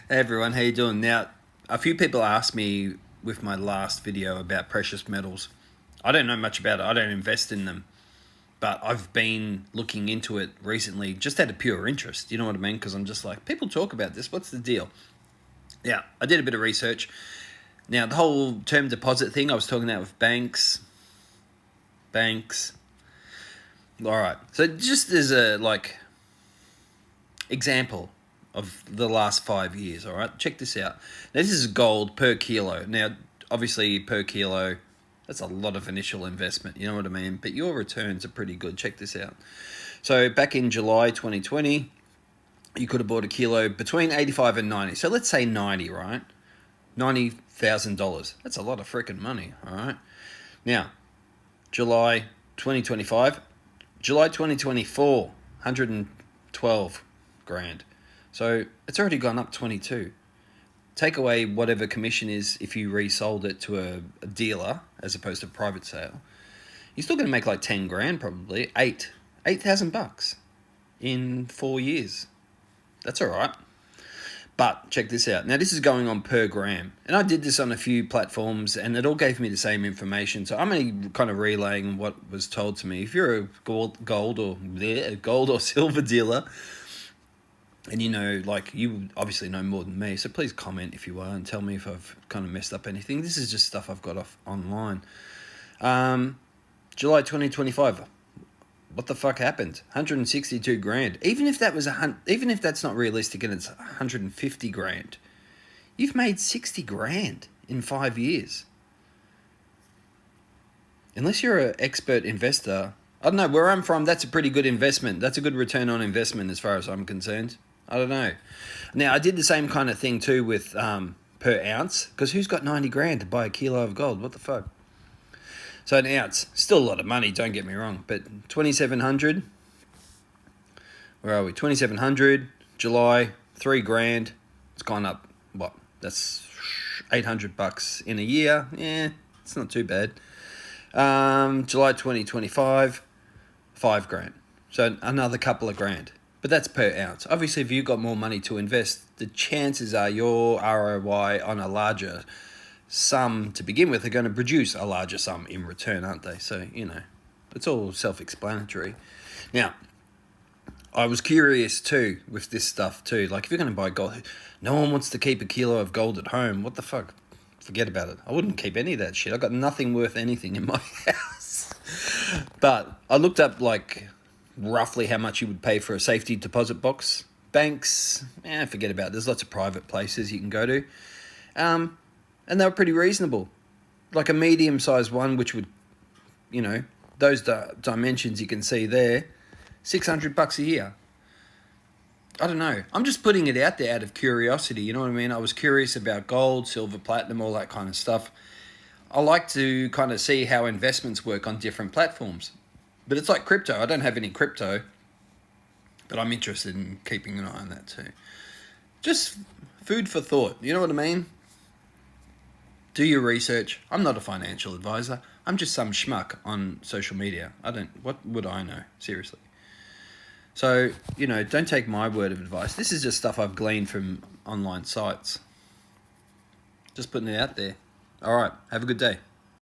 Hey everyone, how you doing? Now, a few people asked me with my last video about precious metals. I don't know much about it. I don't invest in them, but I've been looking into it recently just out of pure interest. You know what I mean? Because I'm just like, people talk about this. What's the deal? Yeah, I did a bit of research. Now, the whole term deposit thing, I was talking about with banks. All right. So just as a example of the last 5 years. All right, check this out. Now, this is gold per kilo. Now, obviously, per kilo, that's a lot of initial investment. You know what I mean? But your returns are pretty good. Check this out. So back in July 2020, you could have bought a kilo between 85 and 90. So let's say 90, right? $90,000. That's a lot of freaking money. All right. Now, July 2025, July 2024, 112 grand. So it's already gone up 22. Take away whatever commission is if you resold it to a dealer as opposed to private sale. You're still going to make like 10 grand probably. 8,000 bucks in 4 years. That's all right. But check this out. Now, this is going on per gram. And I did this on a few platforms, and it all gave me the same information. So I'm only kind of relaying what was told to me. If you're a gold or silver dealer, and you obviously know more than me, so please comment if you are and tell me if I've kind of messed up anything. This is just stuff I've got off online. July 2025. What the fuck happened? 162 grand. Even if that's not realistic and it's 150 grand, you've made 60 grand in 5 years. Unless you're an expert investor, I don't know, where I'm from, that's a pretty good investment. That's a good return on investment as far as I'm concerned. I don't know. Now, I did the same kind of thing too with per ounce, because who's got 90 grand to buy a kilo of gold? What the fuck? So an ounce, still a lot of money, don't get me wrong, but 2,700, where are we? 2,700, July, 3 grand. It's gone up, what? That's 800 bucks in a year. Yeah, it's not too bad. July 2025, 5 grand. So another couple of grand. But that's per ounce. Obviously, if you've got more money to invest, the chances are your ROI on a larger sum to begin with are going to produce a larger sum in return, aren't they? So, it's all self-explanatory. Now, I was curious too with this stuff too. Like, if you're going to buy gold, no one wants to keep a kilo of gold at home. What the fuck? Forget about it. I wouldn't keep any of that shit. I got nothing worth anything in my house. But I looked up roughly how much you would pay for a safety deposit box. Banks, forget about it. There's lots of private places you can go to. And they were pretty reasonable. Like a medium-sized one, which would, those dimensions you can see there, 600 bucks a year. I don't know. I'm just putting it out there out of curiosity. You know what I mean? I was curious about gold, silver, platinum, all that kind of stuff. I like to kind of see how investments work on different platforms. But it's like crypto. I don't have any crypto, but I'm interested in keeping an eye on that too. Just food for thought. You know what I mean? Do your research. I'm not a financial advisor. I'm just some schmuck on social media. What would I know? Seriously. So, don't take my word of advice. This is just stuff I've gleaned from online sites. Just putting it out there. All right. Have a good day.